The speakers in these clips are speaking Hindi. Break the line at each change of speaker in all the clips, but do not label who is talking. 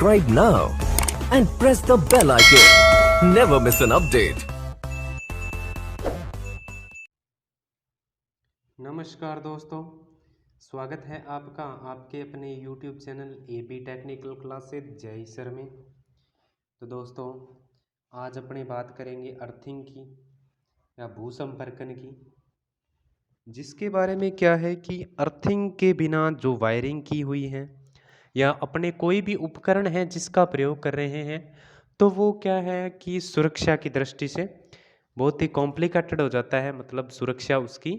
Subscribe now and press the bell icon. Never miss an update.
नमस्कार दोस्तों, स्वागत है आपका आपके अपने YouTube channel AB technical classes जय सर में। तो दोस्तों, आज अपने बात करेंगे अर्थिंग की या भू संपर्कन की, जिसके बारे में क्या है कि अर्थिंग के बिना जो वायरिंग की हुई है या अपने कोई भी उपकरण है जिसका प्रयोग कर रहे हैं, तो वो क्या है कि सुरक्षा की दृष्टि से बहुत ही कॉम्प्लिकेटेड हो जाता है, मतलब सुरक्षा उसकी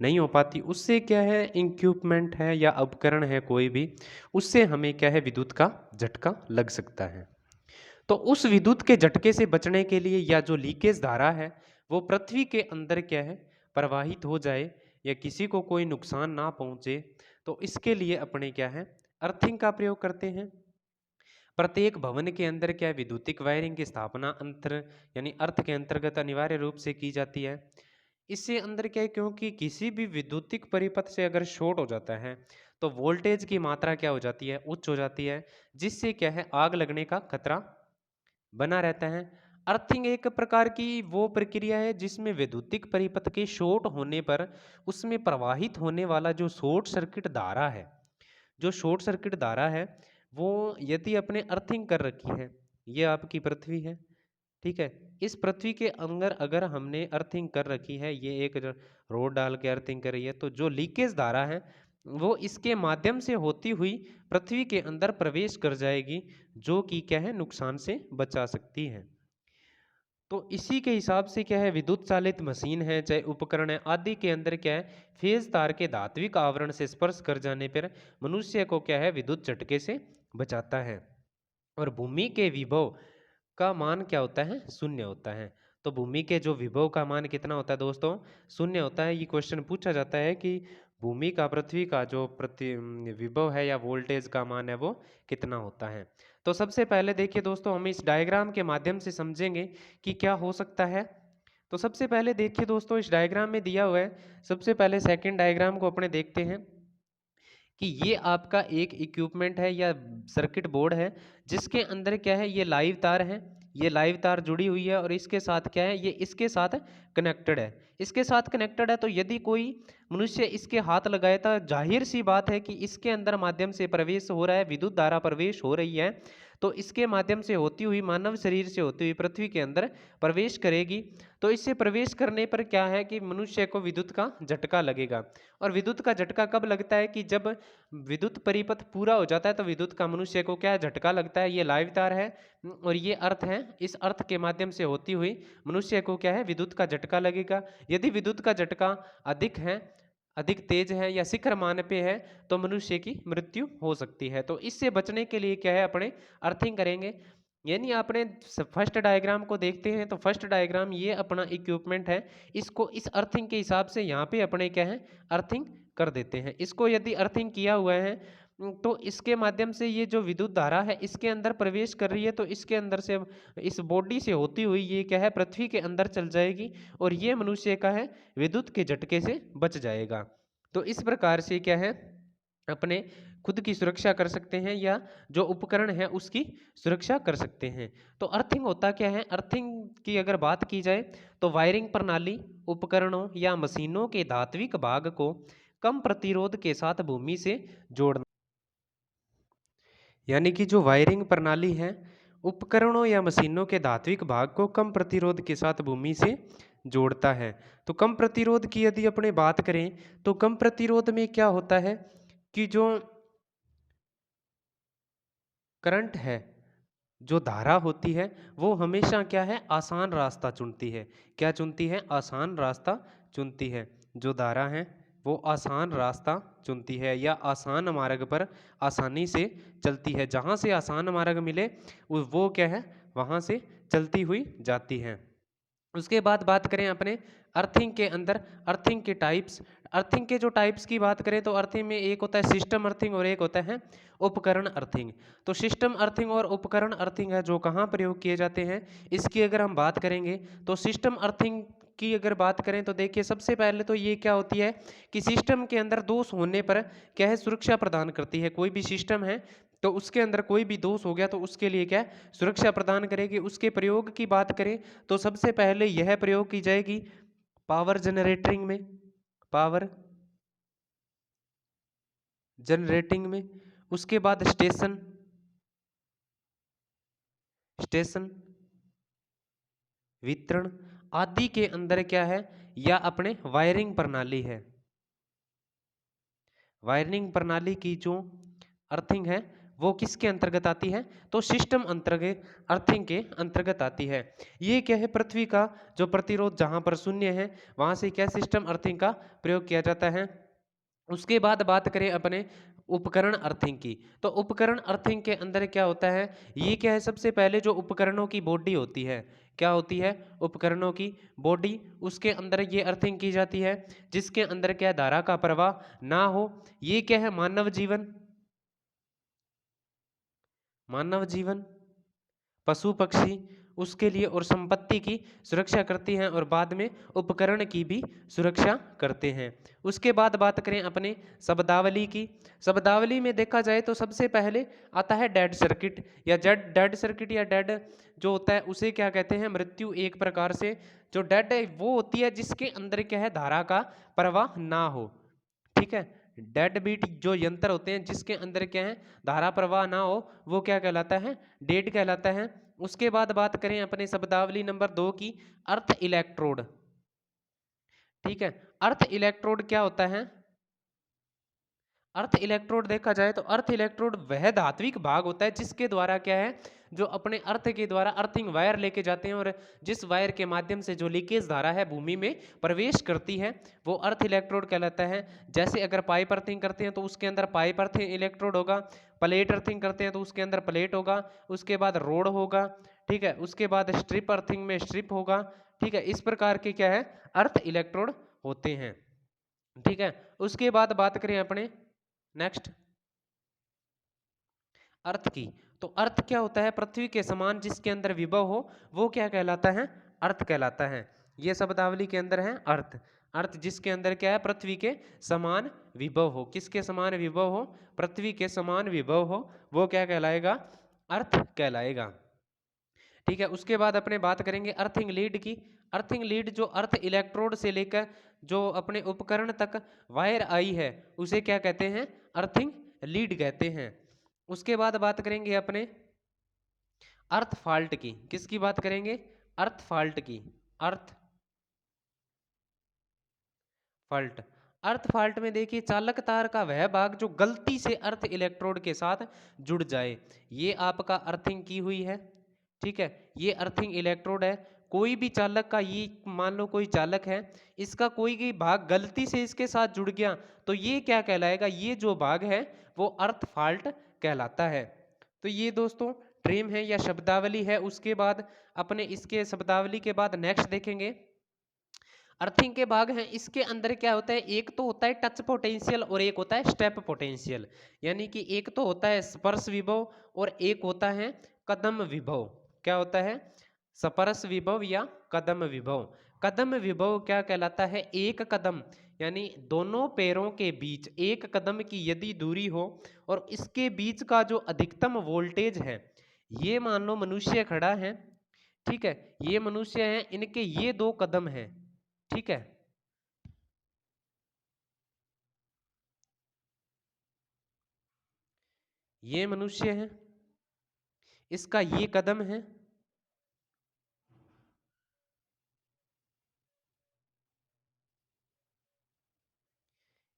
नहीं हो पाती। उससे क्या है, इक्विपमेंट है या उपकरण है कोई भी, उससे हमें क्या है विद्युत का झटका लग सकता है। तो उस विद्युत के झटके से बचने के लिए या जो लीकेज धारा है वो पृथ्वी के अंदर क्या है प्रवाहित हो जाए या किसी को कोई नुकसान ना पहुंचे, तो इसके लिए अपने क्या है अर्थिंग का प्रयोग करते हैं। प्रत्येक भवन के अंदर क्या है विद्युतिक वायरिंग की स्थापना अंतर यानी अर्थ के अंतर्गत अनिवार्य रूप से की जाती है। इससे अंदर क्या है, क्योंकि किसी भी विद्युतिक परिपथ से अगर शॉर्ट हो जाता है तो वोल्टेज की मात्रा क्या हो जाती है, उच्च हो जाती है, जिससे क्या है आग लगने का खतरा बना रहता है। अर्थिंग एक प्रकार की वो प्रक्रिया है जिसमें विद्युतिक परिपथ के शॉर्ट होने पर उसमें प्रवाहित होने वाला जो शॉर्ट सर्किट धारा है, जो शॉर्ट सर्किट धारा है वो यदि अपने अर्थिंग कर रखी है, ये आपकी पृथ्वी है, ठीक है, इस पृथ्वी के अंदर अगर हमने अर्थिंग कर रखी है, ये एक रोड डाल के अर्थिंग कर रही है, तो जो लीकेज धारा है वो इसके माध्यम से होती हुई पृथ्वी के अंदर प्रवेश कर जाएगी, जो कि क्या है नुकसान से बचा सकती है। तो इसी के हिसाब से क्या है विद्युत चालित मशीन है चाहे उपकरण है आदि के अंदर क्या है फेज तार के धात्विक आवरण से स्पर्श कर जाने पर मनुष्य को क्या है विद्युत झटके से बचाता है। और भूमि के विभव का मान क्या होता है, शून्य होता है। तो भूमि के जो विभव का मान कितना होता है दोस्तों, शून्य होता है। ये क्वेश्चन पूछा जाता है कि भूमि का पृथ्वी का जो विभव है या वोल्टेज का मान है वो कितना होता है। तो सबसे पहले देखिए दोस्तों, हम इस डायग्राम के माध्यम से समझेंगे कि क्या हो सकता है। तो सबसे पहले देखिए दोस्तों, इस डायग्राम में दिया हुआ है, सबसे पहले सेकंड डायग्राम को अपने देखते हैं कि ये आपका एक इक्विपमेंट है या सर्किट बोर्ड है जिसके अंदर क्या है ये लाइव तार है, ये लाइव तार जुड़ी हुई है और इसके साथ क्या है ये इसके साथ कनेक्टेड है, इसके साथ कनेक्टेड है। तो यदि कोई मनुष्य इसके हाथ लगाए तो जाहिर सी बात है कि इसके अंदर माध्यम से प्रवेश हो रहा है, विद्युत धारा प्रवेश हो रही है, तो इसके माध्यम से होती हुई मानव शरीर से होती हुई पृथ्वी के अंदर प्रवेश करेगी। तो इससे प्रवेश करने पर क्या है कि मनुष्य को विद्युत का झटका लगेगा। और विद्युत का झटका कब लगता है कि जब विद्युत परिपथ पूरा हो जाता है तो विद्युत का मनुष्य को क्या झटका लगता है। ये लाइव तार है और ये अर्थ है, इस अर्थ के माध्यम से होती हुई मनुष्य को क्या है विद्युत का झटका लगेगा। यदि विद्युत का झटका अधिक है, अधिक तेज है या शिखर मान पे है तो मनुष्य की मृत्यु हो सकती है। तो इससे बचने के लिए क्या है अपने अर्थिंग करेंगे। यानी आपने फर्स्ट डायग्राम को देखते हैं तो फर्स्ट डायग्राम ये अपना इक्विपमेंट है, इसको इस अर्थिंग के हिसाब से यहाँ पे अपने क्या है अर्थिंग कर देते हैं। इसको यदि अर्थिंग किया हुआ है तो इसके माध्यम से ये जो विद्युत धारा है इसके अंदर प्रवेश कर रही है, तो इसके अंदर से इस बॉडी से होती हुई ये क्या है पृथ्वी के अंदर चल जाएगी और ये मनुष्य का है विद्युत के झटके से बच जाएगा। तो इस प्रकार से क्या है अपने खुद की सुरक्षा कर सकते हैं या जो उपकरण है उसकी सुरक्षा कर सकते हैं। तो अर्थिंग होता क्या है, अर्थिंग की अगर बात की जाए तो वायरिंग प्रणाली उपकरणों या मशीनों के धात्विक भाग को कम प्रतिरोध के साथ भूमि से जोड़ना, यानी कि जो वायरिंग प्रणाली है उपकरणों या मशीनों के धात्विक भाग को कम प्रतिरोध के साथ भूमि से जोड़ता है। तो कम प्रतिरोध की यदि अपने बात करें तो कम प्रतिरोध में क्या होता है कि जो करंट है, जो धारा होती है वो हमेशा क्या है आसान रास्ता चुनती है। क्या चुनती है, आसान रास्ता चुनती है। जो धारा है वो आसान रास्ता चुनती है या आसान मार्ग पर आसानी से चलती है, जहाँ से आसान मार्ग मिले वो क्या है वहाँ से चलती हुई जाती है। उसके बाद बात करें अपने अर्थिंग के अंदर, अर्थिंग के टाइप्स, अर्थिंग के जो टाइप्स की बात करें तो अर्थिंग में एक होता है सिस्टम अर्थिंग और एक होता है उपकरण अर्थिंग। तो सिस्टम अर्थिंग और उपकरण अर्थिंग है जो कहाँ प्रयोग किए जाते हैं, इसकी अगर हम बात करेंगे तो सिस्टम अर्थिंग की अगर बात करें तो देखिए सबसे पहले तो ये क्या होती है कि सिस्टम के अंदर दोष होने पर क्या है सुरक्षा प्रदान करती है। कोई भी सिस्टम है तो उसके अंदर कोई भी दोष हो गया तो उसके लिए क्या है, सुरक्षा प्रदान करेगी। उसके प्रयोग की बात करें तो सबसे पहले यह प्रयोग की जाएगी पावर जनरेटिंग में, पावर जनरेटिंग में। उसके बाद स्टेशन, स्टेशन वितरण आदि के अंदर क्या है, या अपने वायरिंग प्रणाली है। वायरिंग प्रणाली की जो अर्थिंग है वो किसके अंतर्गत आती है, तो सिस्टम अंतर्गत, अर्थिंग के अंतर्गत आती है। ये क्या है, पृथ्वी का जो प्रतिरोध जहां पर शून्य है वहां से क्या सिस्टम अर्थिंग का प्रयोग किया जाता है। उसके बाद बात करें अपने उपकरण अर्थिंग की, तो उपकरण अर्थिंग के अंदर क्या होता है, ये क्या है, सबसे पहले जो उपकरणों की बॉडी होती है, क्या होती है, उपकरणों की बॉडी, उसके अंदर ये अर्थिंग की जाती है जिसके अंदर क्या धारा का प्रवाह ना हो। ये क्या है, मानव जीवन, मानव जीवन, पशु पक्षी उसके लिए और संपत्ति की सुरक्षा करती हैं और बाद में उपकरण की भी सुरक्षा करते हैं। उसके बाद बात करें अपने शब्दावली की, शब्दावली में देखा जाए तो सबसे पहले आता है डेड सर्किट, या डेड सर्किट या डेड जो होता है उसे क्या कहते हैं, मृत्यु। एक प्रकार से जो डेड है वो होती है जिसके अंदर क्या है, धारा का प्रवाह ना हो। ठीक है, डेड बीट जो यंत्र होते हैं जिसके अंदर क्या है, धारा प्रवाह ना हो, वो क्या कहलाता है, डेड कहलाता है। उसके बाद बात करें अपने शब्दावली नंबर 2 की, अर्थ इलेक्ट्रोड। ठीक है, अर्थ इलेक्ट्रोड क्या होता है, अर्थ इलेक्ट्रोड देखा जाए तो अर्थ इलेक्ट्रोड वह धात्विक भाग होता है जिसके द्वारा क्या है, जो अपने अर्थ के द्वारा अर्थिंग वायर लेके जाते हैं और जिस वायर के माध्यम से जो लीकेज धारा है भूमि में प्रवेश करती है वो अर्थ इलेक्ट्रोड कहलाता है। जैसे अगर पाइप अर्थिंग करते हैं तो उसके अंदर पाइप अर्थिंग इलेक्ट्रोड होगा, प्लेट अर्थिंग करते हैं तो उसके अंदर प्लेट होगा, उसके बाद रोड होगा। ठीक है, उसके बाद स्ट्रिप अर्थिंग में स्ट्रिप होगा। ठीक है, इस प्रकार के क्या है, अर्थ इलेक्ट्रोड होते हैं। ठीक है, उसके बाद बात करें अपने नेक्स्ट अर्थ की, तो अर्थ क्या होता है, पृथ्वी के समान जिसके अंदर विभव हो वो क्या कहलाता है, अर्थ कहलाता है। ये शब्दावली के अंदर है अर्थ, अर्थ जिसके अंदर क्या है, पृथ्वी के समान विभव हो, किसके समान विभव हो, पृथ्वी के समान विभव हो, वो क्या कहलाएगा, अर्थ कहलाएगा। ठीक है, उसके बाद अपने बात करेंगे अर्थिंग लीड की। अर्थिंग लीड जो अर्थ इलेक्ट्रोड से लेकर जो अपने उपकरण तक वायर आई है उसे क्या कहते हैं, अर्थिंग लीड कहते हैं। उसके बाद बात करेंगे अपने अर्थ फॉल्ट की, किसकी बात करेंगे, अर्थ फॉल्ट की, अर्थ फॉल्ट। अर्थ फॉल्ट में देखिए चालक तार का वह भाग जो गलती से अर्थ इलेक्ट्रोड के साथ जुड़ जाए, ये आपका अर्थिंग की हुई है। ठीक है, ये अर्थिंग इलेक्ट्रोड है। कोई भी चालक का, ये मान लो कोई चालक है, इसका कोई भी भाग गलती से इसके साथ जुड़ गया तो ये क्या कहलाएगा, ये जो भाग है वो अर्थ फॉल्ट कहलाता है। तो ये दोस्तों ट्रेम है या शब्दावली है। उसके बाद अपने इसके शब्दावली के बाद नेक्स्ट देखेंगे अर्थिंग के भाग हैं। इसके अंदर क्या होता है, एक तो होता है टच पोटेंशियल और एक होता है स्टेप पोटेंशियल, यानी कि एक तो होता है स्पर्श विभव और एक होता है कदम विभव। क्या होता है, स्पर्श विभव या कदम विभव। कदम विभव क्या कहलाता है, एक कदम यानी दोनों पैरों के बीच एक कदम की यदि दूरी हो और इसके बीच का जो अधिकतम वोल्टेज है, ये मान लो मनुष्य खड़ा है, ठीक है, ये मनुष्य है, इनके ये 2 कदम है, ठीक है, ये मनुष्य है, इसका ये कदम है,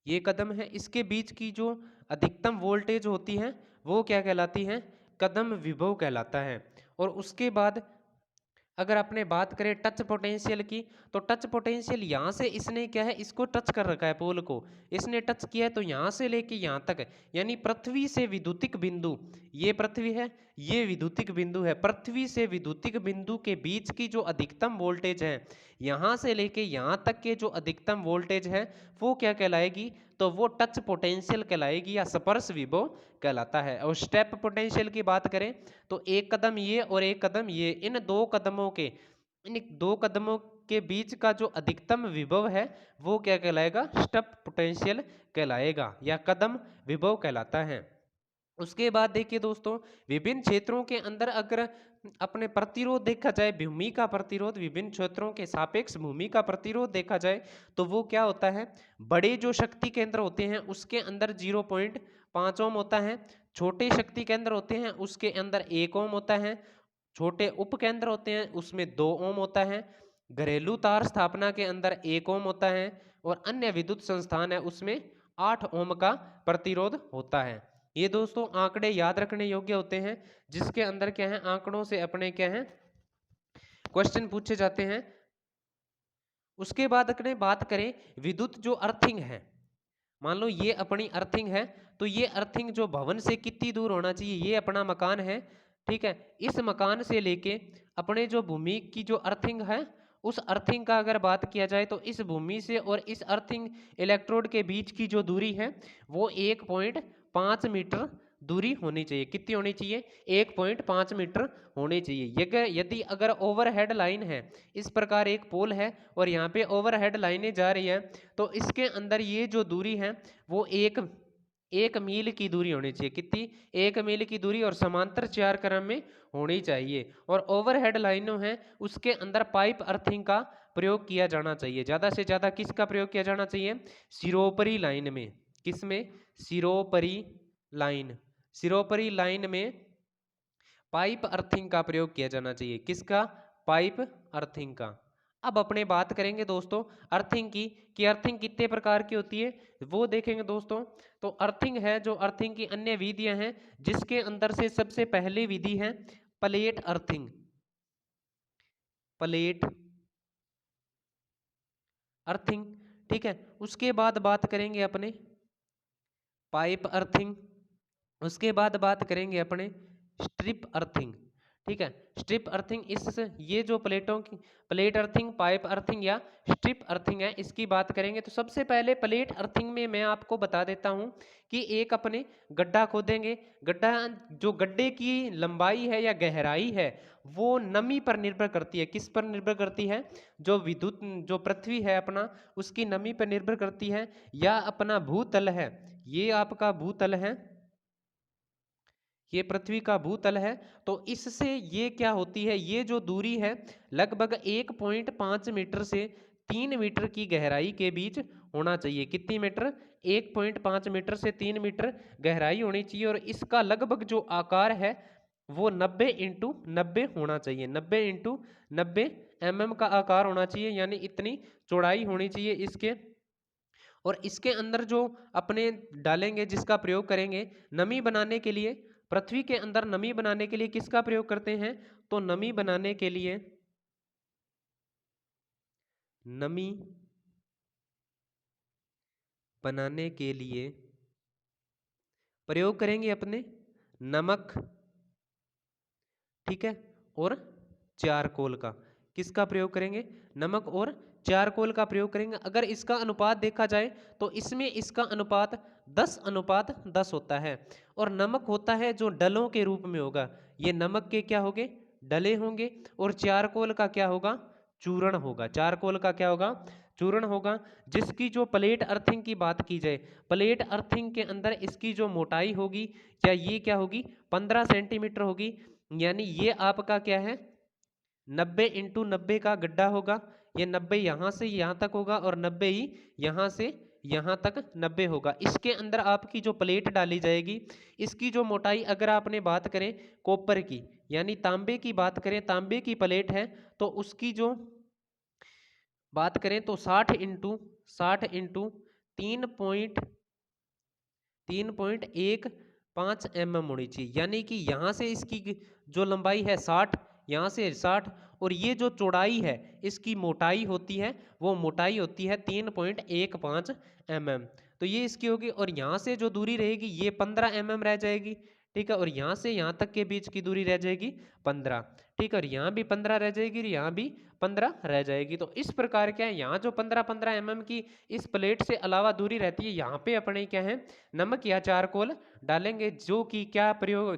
ये कदम है, इसके बीच की जो अधिकतम वोल्टेज होती है वो क्या कहलाती है, कदम विभव कहलाता है। और उसके बाद अगर आपने बात करें टच पोटेंशियल की, तो टच पोटेंशियल यहाँ से इसने क्या है, इसको टच कर रखा है, पोल को इसने टच किया है, तो यहाँ से लेके यहाँ तक यानी पृथ्वी से विद्युतिक बिंदु, ये पृथ्वी है, ये विद्युतिक बिंदु है, पृथ्वी से विद्युतिक बिंदु के बीच की जो अधिकतम वोल्टेज है, यहाँ से लेके यहाँ तक के जो अधिकतम वोल्टेज है वो क्या कहलाएगी, तो वो टच पोटेंशियल कहलाएगी या स्पर्श विभव कहलाता है। और स्टेप पोटेंशियल की बात करें तो एक कदम ये और एक कदम ये, इन 2 कदमों के, इन 2 कदमों के बीच का जो अधिकतम विभव है वो क्या कहलाएगा, स्टेप पोटेंशियल कहलाएगा या कदम विभव कहलाता है। उसके बाद देखिए दोस्तों, विभिन्न क्षेत्रों के अंदर अगर अपने प्रतिरोध देखा जाए, भूमि का प्रतिरोध, विभिन्न क्षेत्रों के सापेक्ष भूमि का प्रतिरोध देखा जाए तो वो क्या होता है, बड़े जो शक्ति केंद्र होते हैं उसके अंदर 0.5 ओम होता है, छोटे शक्ति केंद्र होते हैं उसके अंदर 1 ओम होता है, छोटे उप केंद्र होते हैं उसमें 2 ओम होता है, घरेलू तार स्थापना के अंदर 1 ओम होता है, और अन्य विद्युत संस्थान है उसमें 8 ओम का प्रतिरोध होता है। ये दोस्तों आंकड़े याद रखने योग्य होते हैं, जिसके अंदर क्या है, आंकड़ों से अपने क्या है क्वेश्चन पूछे जाते हैं। उसके बाद अपने बात करें विद्युत जो अर्थिंग है, मान लो ये अपनी अर्थिंग है, तो ये अर्थिंग जो भवन से कितनी दूर होना चाहिए, ये अपना मकान है, ठीक है, इस मकान से लेके अपने जो भूमि की जो अर्थिंग है, उस अर्थिंग का अगर बात किया जाए तो इस भूमि से और इस अर्थिंग इलेक्ट्रोड के बीच की जो दूरी है वो 1.5 मीटर दूरी होनी चाहिए। कितनी होनी चाहिए, 1.5 मीटर होनी चाहिए। यदि अगर ओवरहेड लाइन है, इस प्रकार एक पोल है और यहाँ पे ओवरहेड लाइनें जा रही है, तो इसके अंदर ये जो दूरी है वो एक मील की दूरी होनी चाहिए। कितनी, 1 मील की दूरी, और समांतर 4 क्रम में होनी चाहिए। और ओवरहेड लाइनों हैं उसके अंदर पाइप अर्थिंग का प्रयोग किया जाना चाहिए। ज़्यादा से ज़्यादा किसका प्रयोग किया जाना चाहिए, सिरोपरी लाइन में। किसमें, सिरोपरी लाइन, सिरोपरी लाइन में पाइप अर्थिंग का प्रयोग किया जाना चाहिए। किसका, पाइप अर्थिंग का। अब अपने बात करेंगे दोस्तों अर्थिंग की, कि अर्थिंग कितने प्रकार की होती है वो देखेंगे दोस्तों। तो अर्थिंग है, जो अर्थिंग की अन्य विधियां हैं, जिसके अंदर से सबसे पहली विधि है प्लेट अर्थिंग। प्लेट अर्थिंग, ठीक है। उसके बाद बात करेंगे अपने पाइप अर्थिंग, उसके बाद बात करेंगे अपने स्ट्रिप अर्थिंग, ठीक है। स्ट्रिप अर्थिंग, इस ये जो प्लेटों की प्लेट अर्थिंग, पाइप अर्थिंग या स्ट्रिप अर्थिंग है, इसकी बात करेंगे। तो सबसे पहले प्लेट अर्थिंग में मैं आपको बता देता हूं कि एक अपने गड्ढा खोदेंगे। गड्ढा, जो गड्ढे की लंबाई है या गहराई है वो नमी पर निर्भर करती है। किस पर निर्भर करती है, जो विद्युत जो पृथ्वी है अपना, उसकी नमी पर निर्भर करती है, या अपना भूतल है, ये आपका भूतल है, ये पृथ्वी का भूतल है। तो इससे ये क्या होती है, ये जो दूरी है लगभग 1.5 मीटर से 3 मीटर की गहराई के बीच होना चाहिए। कितनी मीटर, 1.5 मीटर से 3 मीटर गहराई होनी चाहिए। और इसका लगभग जो आकार है वो 90 इंटू 90 होना चाहिए। 90 इंटू 90 mm का आकार होना चाहिए, यानी इतनी चौड़ाई होनी चाहिए इसके। और इसके अंदर जो अपने डालेंगे, जिसका प्रयोग करेंगे नमी बनाने के लिए, पृथ्वी के अंदर नमी बनाने के लिए किसका प्रयोग करते हैं, तो नमी बनाने के लिए, नमी बनाने के लिए प्रयोग करेंगे अपने नमक, ठीक है, और चारकोल का। किसका प्रयोग करेंगे, नमक और चारकोल का प्रयोग करेंगे। अगर इसका अनुपात देखा जाए तो इसमें इसका अनुपात 10:10 होता है। और नमक होता है जो डलों के रूप में होगा, ये नमक के क्या होंगे, डले होंगे। और चारकोल का क्या होगा, चूर्ण होगा। चारकोल का क्या होगा, चूर्ण होगा। जिसकी जो प्लेट अर्थिंग की बात की जाए, प्लेट अर्थिंग के अंदर इसकी जो मोटाई होगी, या ये क्या होगी, 15 सेंटीमीटर होगी। यानी ये आपका क्या है, 90 इंटू 90 का गड्ढा होगा। ये 90 यहाँ से यहाँ तक होगा, और 90 ही यहाँ से यहाँ तक 90 होगा। इसके अंदर आपकी जो प्लेट डाली जाएगी, इसकी जो मोटाई, अगर आपने बात करें कॉपर की, यानी तांबे की बात करें, तांबे की प्लेट है, तो उसकी जो बात करें तो 60 इंटू 3.15 mm होनी चाहिए। यानी कि यहाँ से इसकी जो लंबाई है 60, यहाँ से 60, और ये जो चौड़ाई है इसकी मोटाई होती है, वो मोटाई होती है 3.15 mm। तो ये इसकी होगी। और यहाँ से जो दूरी रहेगी ये 15 mm रह जाएगी, ठीक है। और यहाँ से यहाँ तक के बीच की दूरी रह जाएगी 15, ठीक है। और यहाँ भी 15 रह जाएगी, और यहाँ भी 15 रह जाएगी। तो इस प्रकार क्या है, यहाँ जो 15-15 mm की इस प्लेट से अलावा दूरी रहती है, यहाँ पे अपने क्या है, नमक या चारकोल डालेंगे, जो कि क्या प्रयोग,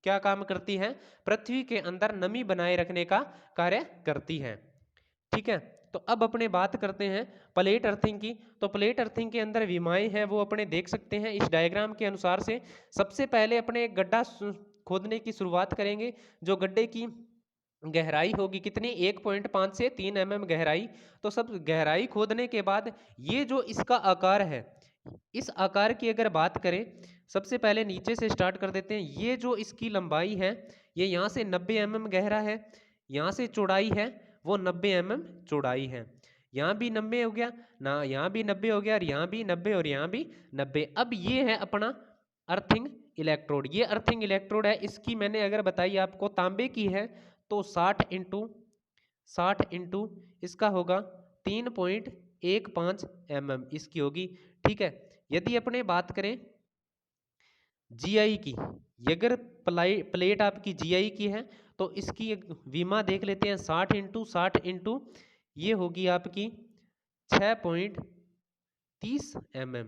क्या काम करती है, पृथ्वी के अंदर नमी बनाए रखने का कार्य करती है, ठीक है। तो अब अपने बात करते हैं प्लेट अर्थिंग की। तो प्लेट अर्थिंग के अंदर विमाएं हैं वो अपने देख सकते हैं इस डायग्राम के अनुसार से। सबसे पहले अपने एक गड्ढा खोदने की शुरुआत करेंगे। जो गड्ढे की गहराई होगी कितनी, 1.5 से 3 mm गहराई। तो सब गहराई खोदने के बाद ये जो इसका आकार है, इस आकार की अगर बात करें, सबसे पहले नीचे से स्टार्ट कर देते हैं। ये जो इसकी लंबाई है ये यहाँ से 90 mm गहरा है, यहाँ से चौड़ाई है वो 90 mm चौड़ाई है। यहाँ भी 90 हो गया ना, यहाँ भी 90 हो गया, और यहाँ भी 90 और यहाँ भी 90। अब ये है अपना अर्थिंग इलेक्ट्रोड। ये अर्थिंग इलेक्ट्रोड है, इसकी मैंने अगर बताई आपको तांबे की है तो 60 इंटू इसका होगा 3.15 mm इसकी होगी। ठीक है, यदि अपने बात करें जीआई की, अगर प्लेट आपकी जीआई की है तो इसकी एक विमा देख लेते हैं। 60 इंटू ये होगी आपकी 6.30 mm।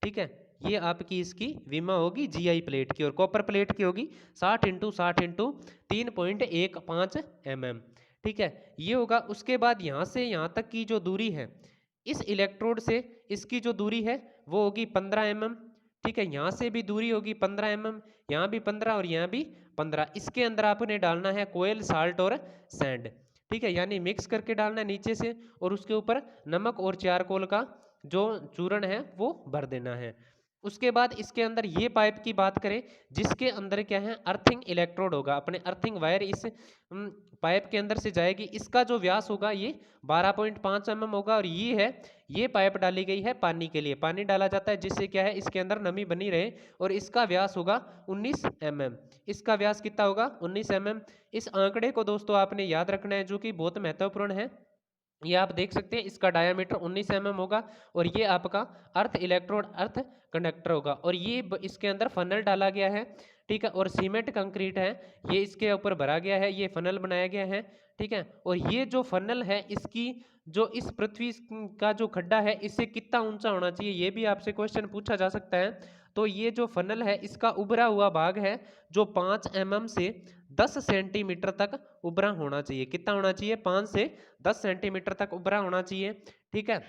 ठीक है, ये आपकी इसकी विमा होगी जीआई प्लेट की, और कॉपर प्लेट की होगी 60 इंटू 3.15 mm। ठीक है, ये होगा। उसके बाद यहाँ से यहाँ तक की जो दूरी है इस इलेक्ट्रोड से, इसकी जो दूरी है वो होगी 15 mm। ठीक है, यहाँ से भी दूरी होगी 15 mm, यहाँ भी 15 और यहाँ भी 15। इसके अंदर आपने डालना है कोयल, साल्ट और सैंड। ठीक है, यानी मिक्स करके डालना है नीचे से, और उसके ऊपर नमक और चारकोल का जो चूर्ण है वो भर देना है। उसके बाद इसके अंदर ये पाइप की बात करें जिसके अंदर क्या है, अर्थिंग इलेक्ट्रोड होगा। अपने अर्थिंग वायर इस पाइप के अंदर से जाएगी। इसका जो व्यास होगा ये 12.5 mm होगा, और ये है, ये पाइप डाली गई है पानी के लिए। पानी डाला जाता है जिससे क्या है, इसके अंदर नमी बनी रहे, और इसका व्यास होगा 19 mm। इसका व्यास कितना होगा, 19 mm। इस आंकड़े को दोस्तों आपने याद रखना है, जो कि बहुत महत्वपूर्ण है। ये आप देख सकते हैं, इसका डायामीटर 19 mm होगा, और ये आपका अर्थ इलेक्ट्रोड, अर्थ कंडक्टर होगा, और ये इसके अंदर फनल डाला गया है। ठीक है, और सीमेंट कंक्रीट है ये इसके ऊपर भरा गया है, ये फनल बनाया गया है। ठीक है, और ये जो फनल है इसकी जो इस पृथ्वी का जो खड्डा है इससे कितना ऊंचा होना चाहिए, ये भी आपसे क्वेश्चन पूछा जा सकता है। तो ये जो फनल है इसका उभरा हुआ भाग है जो 5 mm से 10 सेंटीमीटर तक उभरा होना चाहिए। कितना होना चाहिए, 5 से 10 सेंटीमीटर तक उभरा होना चाहिए। ठीक है,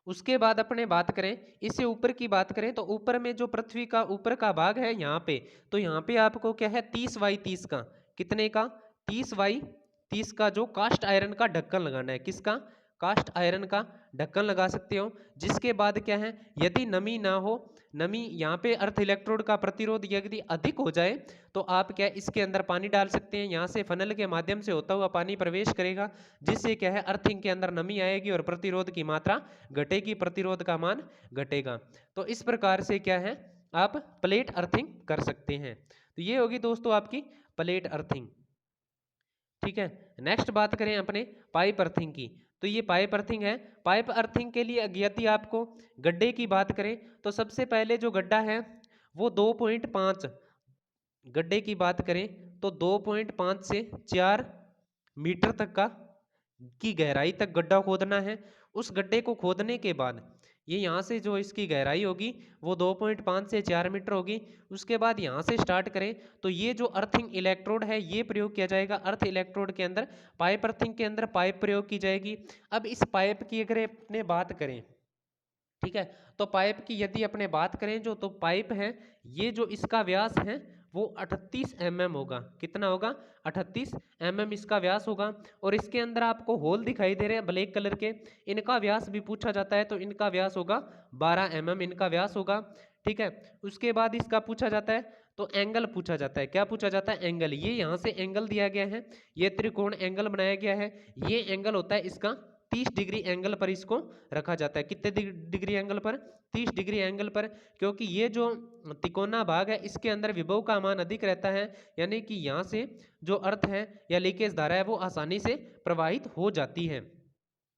उसके बाद अपने बात करें, इससे ऊपर की बात करें तो ऊपर में जो पृथ्वी का ऊपर का भाग है यहाँ पे, तो यहाँ पे आपको क्या है 30x30 का, कितने का, 30x30 का जो कास्ट आयरन का ढक्कन लगाना है। किसका, कास्ट आयरन का ढक्कन लगा सकते हो। जिसके बाद क्या है, यदि नमी ना हो, नमी यहाँ पे अर्थ इलेक्ट्रोड का प्रतिरोध यदि अधिक हो जाए तो आप क्या इसके अंदर पानी डाल सकते हैं। यहाँ से फनल के माध्यम से होता हुआ पानी प्रवेश करेगा, जिससे क्या है अर्थिंग के अंदर नमी आएगी और प्रतिरोध की मात्रा घटेगी, प्रतिरोध का मान घटेगा। तो इस प्रकार से क्या है, आप प्लेट अर्थिंग कर सकते हैं। तो ये होगी दोस्तों आपकी प्लेट अर्थिंग। ठीक है, नेक्स्ट बात करें अपने पाइप अर्थिंग की। तो ये पाइप अर्थिंग है। पाइप अर्थिंग के लिए यदि आपको गड्ढे की बात करें तो सबसे पहले जो गड्ढा है वो 2.5, गड्ढे की बात करें तो 2.5 से 4 मीटर तक की गहराई तक गड्ढा खोदना है। उस गड्ढे को खोदने के बाद ये यहाँ से जो इसकी गहराई होगी वो 2.5 से 4 मीटर होगी। उसके बाद यहाँ से स्टार्ट करें तो ये जो अर्थिंग इलेक्ट्रोड है ये प्रयोग किया जाएगा। अर्थ इलेक्ट्रोड के अंदर पाइप अर्थिंग के अंदर पाइप प्रयोग की जाएगी। अब इस पाइप की अगर अपने बात करें, ठीक है, तो पाइप की यदि अपने बात करें जो, तो पाइप है ये जो इसका व्यास है वो 38 mm होगा। कितना होगा, 38 mm इसका व्यास होगा। और इसके अंदर आपको होल दिखाई दे रहे हैं ब्लैक कलर के, इनका व्यास भी पूछा जाता है, तो इनका व्यास होगा 12 mm इनका व्यास होगा। ठीक है, उसके बाद इसका पूछा जाता है तो एंगल पूछा जाता है। क्या पूछा जाता है, एंगल। ये यहाँ से एंगल दिया गया है, ये त्रिकोण एंगल बनाया गया है, ये एंगल होता है इसका 30 डिग्री एंगल पर इसको रखा जाता है। कितने डिग्री एंगल पर, 30 डिग्री एंगल पर, क्योंकि ये जो तिकोना भाग है इसके अंदर विभव का मान अधिक रहता है, यानी कि यहाँ से जो अर्थ है या लीकेज धारा है वो आसानी से प्रवाहित हो जाती है।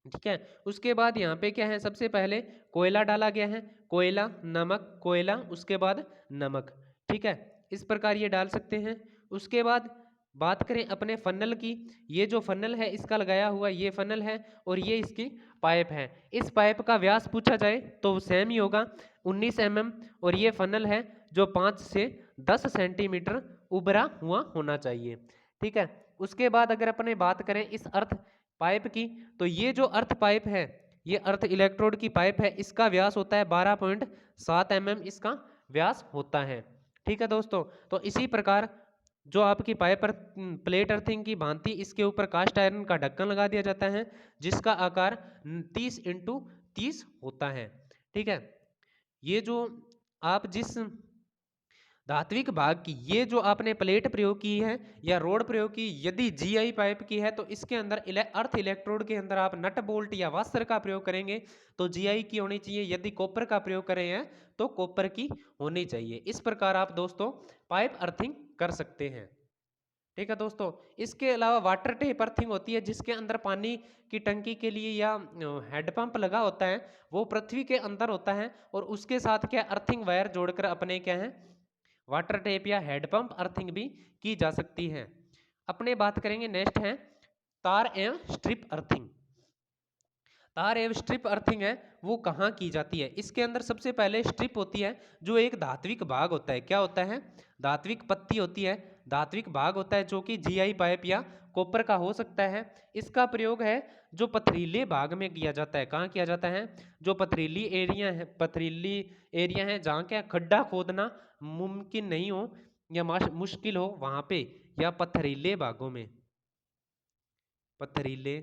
ठीक है, उसके बाद यहाँ पे क्या है, सबसे पहले कोयला डाला गया है, कोयला, नमक, कोयला, उसके बाद नमक। ठीक है, इस प्रकार ये डाल सकते हैं। उसके बाद बात करें अपने फनल की, ये जो फनल है इसका लगाया हुआ ये फनल है, और ये इसकी पाइप है। इस पाइप का व्यास पूछा जाए तो सेम ही होगा 19 mm, और ये फनल है जो 5 से 10 सेंटीमीटर उभरा हुआ होना चाहिए। ठीक है, उसके बाद अगर अपने बात करें इस अर्थ पाइप की, तो ये जो अर्थ पाइप है, ये अर्थ इलेक्ट्रोड की पाइप है, इसका व्यास होता है 12.7 mm इसका व्यास होता है। ठीक है दोस्तों, तो इसी प्रकार जो आपकी पाइप प्लेट अर्थिंग की भांति इसके ऊपर कास्ट आयरन का ढक्कन लगा दिया जाता है, जिसका आकार 30x30 होता है। ठीक है, ये जो आप जिस धात्विक भाग की ये जो आपने प्लेट प्रयोग की है या रोड प्रयोग की, यदि जीआई पाइप की है तो इसके अंदर अर्थ इलेक्ट्रोड के अंदर आप नट बोल्ट या वास्तर का प्रयोग करेंगे तो जीआई की होनी चाहिए, यदि कॉपर का प्रयोग करें हैं तो कॉपर की होनी चाहिए। इस प्रकार आप दोस्तों पाइप अर्थिंग कर सकते हैं। ठीक है दोस्तों, इसके अलावा वाटर टेप अर्थिंग होती है, जिसके अंदर पानी की टंकी के लिए या हेडपंप लगा होता है, वो पृथ्वी के अंदर होता है और उसके साथ क्या अर्थिंग वायर जोड़कर अपने क्या है वाटर टेप या हेडपंप अर्थिंग भी की जा सकती है। अपने बात करेंगे नेक्स्ट है तार एवं स्ट्रिप अर्थिंग। तार एवं स्ट्रिप अर्थिंग है वो कहाँ की जाती है? इसके अंदर सबसे पहले स्ट्रिप होती है जो एक धात्विक भाग होता है। क्या होता है? धात्विक पत्ती होती है, धात्विक भाग होता है जो कि जीआई पाइप या कॉपर का हो सकता है। इसका प्रयोग है जो पथरीले भाग में किया जाता है। कहाँ किया जाता है? जो पथरीली एरिया है जहाँ क्या खड्डा खोदना मुमकिन नहीं हो या मुश्किल हो वहां पे, या पथरीले भागों में, पथरीले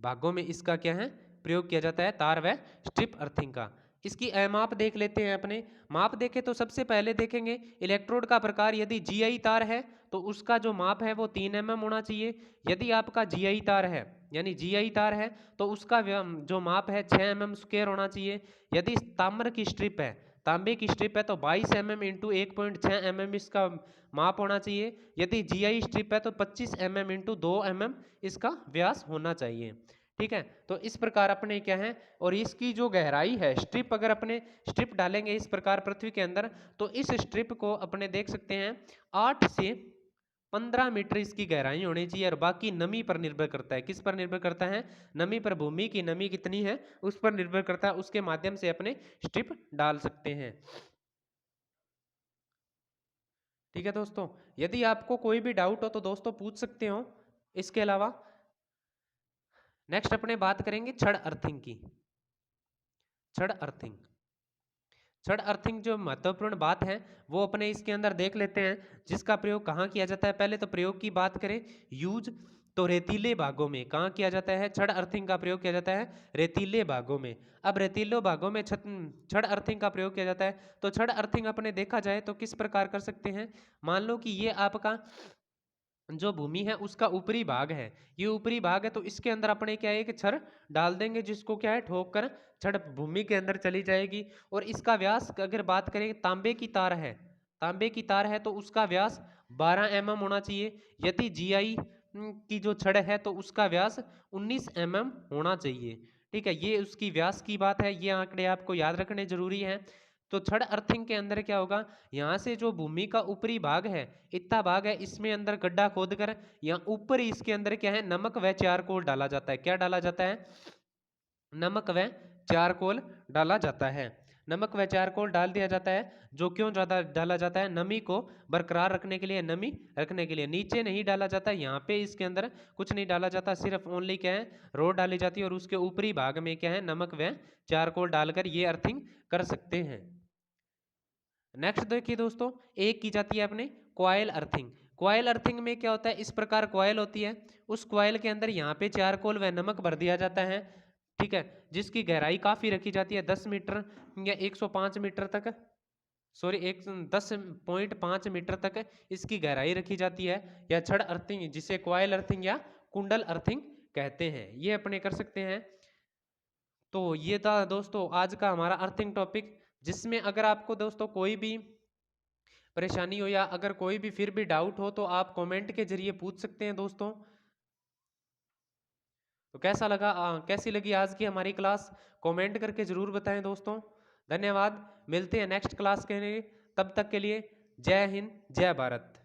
भागों में इसका क्या है प्रयोग किया जाता है तार व स्ट्रिप अर्थिंग का। इसकी माप देख लेते हैं अपने। माप देखें तो सबसे पहले देखेंगे इलेक्ट्रोड का प्रकार। यदि जीआई तार है तो उसका जो माप है वो 3 mm होना चाहिए। यदि आपका जीआई तार है यानी जीआई तार है तो उसका जो माप है 6 mm स्क्वायर होना चाहिए। यदि ताम्र की स्ट्रिप है, तांबे की स्ट्रिप है तो 22 mm इंटू 1.6 mm इसका माप होना चाहिए। यदि जीआई स्ट्रिप है तो 25 mm इंटू 2 mm इसका व्यास होना चाहिए। ठीक है, तो इस प्रकार अपने क्या है, और इसकी जो गहराई है स्ट्रिप, अगर अपने स्ट्रिप डालेंगे इस प्रकार पृथ्वी के अंदर तो इस स्ट्रिप को अपने देख सकते हैं 8 से 15 मीटर इसकी गहराई होनी चाहिए। और बाकी नमी पर निर्भर करता है। किस पर निर्भर करता है? नमी पर। भूमि की नमी कितनी है उस पर निर्भर करता है, उसके माध्यम से अपने स्ट्रिप डाल सकते हैं। ठीक है दोस्तों, यदि आपको कोई भी डाउट हो तो दोस्तों पूछ सकते हो। इसके अलावा नेक्स्ट अपने बात करेंगे छड़ अर्थिंग की। छड़ अर्थिंग, छड़ अर्थिंग जो महत्वपूर्ण बात है वो अपने इसके अंदर देख लेते हैं, जिसका प्रयोग कहाँ किया जाता है। पहले तो प्रयोग की बात करें, यूज तो रेतीले भागों में कहाँ किया जाता है? छड़ अर्थिंग का प्रयोग किया जाता है रेतीले भागों में। अब रेतीले भागों में छड़ अर्थिंग का प्रयोग किया जाता है, तो छड़ अर्थिंग अपने देखा जाए तो किस प्रकार कर सकते हैं। मान लो कि ये आपका जो भूमि है उसका ऊपरी भाग है, ये ऊपरी भाग है, तो इसके अंदर अपने क्या है कि छड़ डाल देंगे, जिसको क्या है ठोक कर छड़ भूमि के अंदर चली जाएगी। और इसका व्यास अगर बात करें, तांबे की तार है, तांबे की तार है तो उसका व्यास 12 mm होना चाहिए। यदि जीआई की जो छड़ है तो उसका व्यास 19 mm होना चाहिए। ठीक है, ये उसकी व्यास की बात है, ये आंकड़े आपको याद रखने जरूरी है। तो छड़ अर्थिंग के अंदर क्या होगा, यहाँ से जो भूमि का ऊपरी भाग है, इतना भाग है, इसमें अंदर गड्ढा खोद कर यहाँ ऊपर इसके अंदर क्या है नमक व चारकोल डाला जाता है। क्या डाला जाता है? नमक व चारकोल डाला जाता है। नमक व चारकोल डाल दिया जाता है, जो क्यों ज्यादा डाला जाता है? नमी को बरकरार रखने के लिए, नमी रखने के लिए। नीचे नहीं डाला जाता, यहाँ पे इसके अंदर कुछ नहीं डाला जाता, सिर्फ ओनली क्या है रोड डाली जाती है और उसके ऊपरी भाग में क्या है नमक व चारकोल डालकर ये अर्थिंग कर सकते हैं। नेक्स्ट देखिए दोस्तों, एक की जाती है अपने कॉइल अर्थिंग। कॉइल अर्थिंग में क्या होता है, इस प्रकार कॉइल होती है, उस कॉइल के अंदर यहाँ पे चारकोल व नमक भर दिया जाता है। ठीक है, जिसकी गहराई काफी रखी जाती है 10 मीटर या 105 मीटर तक, सॉरी 10.5 मीटर तक इसकी गहराई रखी जाती है। या छड़ अर्थिंग, जिसे कॉइल अर्थिंग या कुंडल अर्थिंग कहते हैं, ये अपने कर सकते हैं। तो ये था दोस्तों आज का हमारा अर्थिंग टॉपिक, जिसमें अगर आपको दोस्तों कोई भी परेशानी हो या अगर कोई भी फिर भी डाउट हो तो आप कमेंट के जरिए पूछ सकते हैं दोस्तों। तो कैसा लगा, कैसी लगी आज की हमारी क्लास, कमेंट करके जरूर बताएं दोस्तों। धन्यवाद, मिलते हैं नेक्स्ट क्लास के लिए, तब तक के लिए जय हिंद जय भारत।